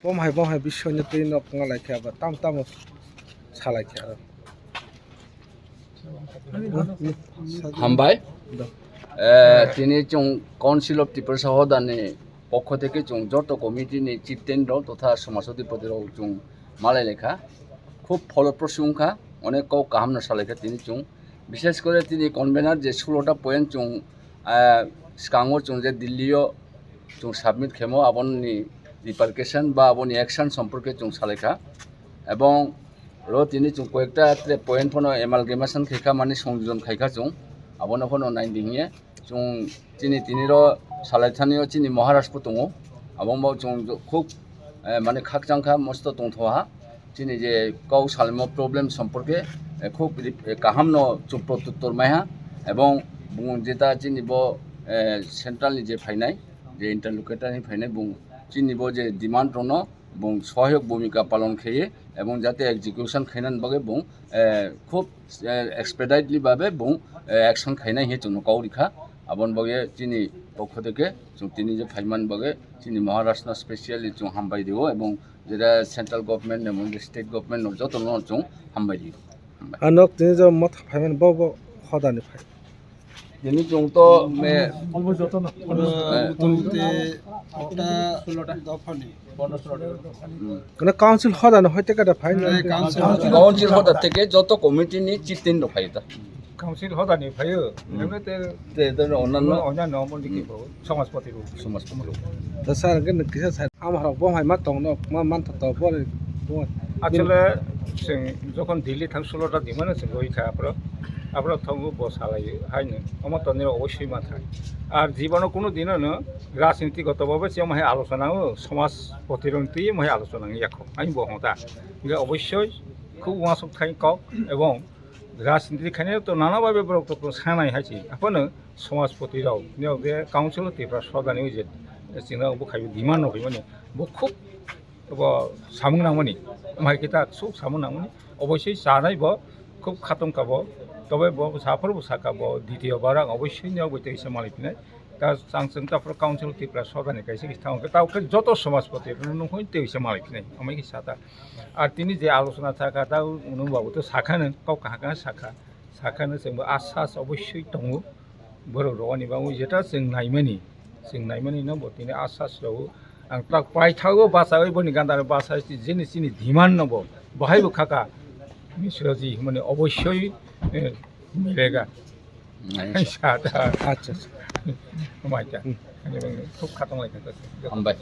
बमहाय बिसयनि ट्रेनआव Malaikha tam सालायखा हामबाय তিনি जों काउन्सिल अफ टिप्रासा हदानि पक्ष থেকে जों যত কমিটিनि চিফটেন্দ্র তথা সমাজধিপতিরাও जों Malaikha খুব ফলপ্রসূখা অনেক কাহামনা সালাইখা তিনি जों বিশেষ করে তিনি কনভেনার যে 16টা পয়েন্ট जों सिगाङाव जों যে দিল্লিও जों সাবমিট খেমো আবননি রিপার্কেশন বা আবনি অ্যাকশন সম্পর্কে जों সালাইখা এবং তিনি जों কয়েকটা পয়েন্ট ফোনো এমালগেমেশন খাইখা মানে সংযোজন খাইখা जों আবনো ফোনো নাইদিংয়ে जों তিনির সালাইথানিও তিনি মহারাষ্ট্র দङ আবনবাव जों খুব মানে খাকজাংখা মস্ত দंथहा তিনি যে গাव সালাইমो প্রবলেম সম্পর্কে খুব কাহামনো जों প্রত্যুত্তর মাইহা এবং বুং যেটা চিনিব সেন্ট্রালনি যে ফাইনাই যে ইন্টারলোকেটরনি ফাইনাই বুং চিনিব যে ডিমান্ড দङ बुं सहायक भूमिका पालन खाइए এবং যাতে এক্সিকিউশন খাইনান বাগে বুং খুব এক্সপেডাইটলি ভাবে বুং অ্যাকশন খাইনাই হে जों কাউরিখা আবন বাগে চিনি পক্ষ থেকে जों তিনি যে ফাইমান বাগে চিনি মহারাষ্ট্র স্পেশালি जों হামবাই দিও এবং যেটা সেন্ট্রাল গভর্নমেন্ট এবং স্টেট গভর্নমেন্ট যত जों হামবাই দিও আনক তিনি যে মত ফাইমান বব হদানি ফাই তিনি जों তো মে যত না মোটামুটি 16টা দফানি মানে কাউন্সিল হদানি হইতে কাটা ফাইন কাউন্সিল হদা থেকে যত কমিটিনি চিফটেন্দ্র ফাইতা কাউন্সিল হদানি ফাইও এমনিতে অন্যান্য মন্দির সমাজপতি তা স্যার কেন কিসা স্যার আমার বহাই মা দङ मा मानथा ত বলে আসলে जों যখন দিল্লি থাং 16টা দিমানে जों রইখাপ্র আমরা থাঙ্গু বসালাইयो হাইনো আমার তনে অবশ্যই মাথা আর জীবনে কোনো দিনও রাজনীতিগতভাবে যে মাহে আলোচনা সমাজ প্রতিরন্তি মাহে আলোচনা ইয়াখো আমি বহতা অবশ্যই খুব ওয়াসক থাই কক এবং রাজনীতি খানে তো নানাভাবে বক্তব্য সানাই হাইছি আপনো সমাজ প্রতিরাও যে কাউন্সিল টিপ্রাসা সদানি যে जोंना बखाय डिमान्ड नखै माने খুব सामुं नांगौनि माइ किता सब सामुं नांगौनि अबश्य जानाय ब খুব खातम काब तबे ब साफोर साका ब द्वितीय बार आं अबश्य नियाव बइते इसे मालिकनाय दा सांसं ताफोर काउन्सिल टिप्रासा सदानि काइसे किथांके तावके जत समाजपति नखै ते इसे मालिकनाय अमाय कि साता आर तिनि जे आलोचना थाका दा उनुबाबो तो साखानो गाव काहा साखानो जोंबो आसास अबश्य दङ बर' रवानि बाङो जेटा जों नायमानि जों नायमानि न बतिनि आसासराव आं ताक पाइथागो बासाय बनि गान्दार बासाय जिनि जिनि डिमान्ड नब बाहायबो खाका मिश्रा जी माने अवश्य मिलेगा अच्छा माइका खूब खातम लायखा हामबाय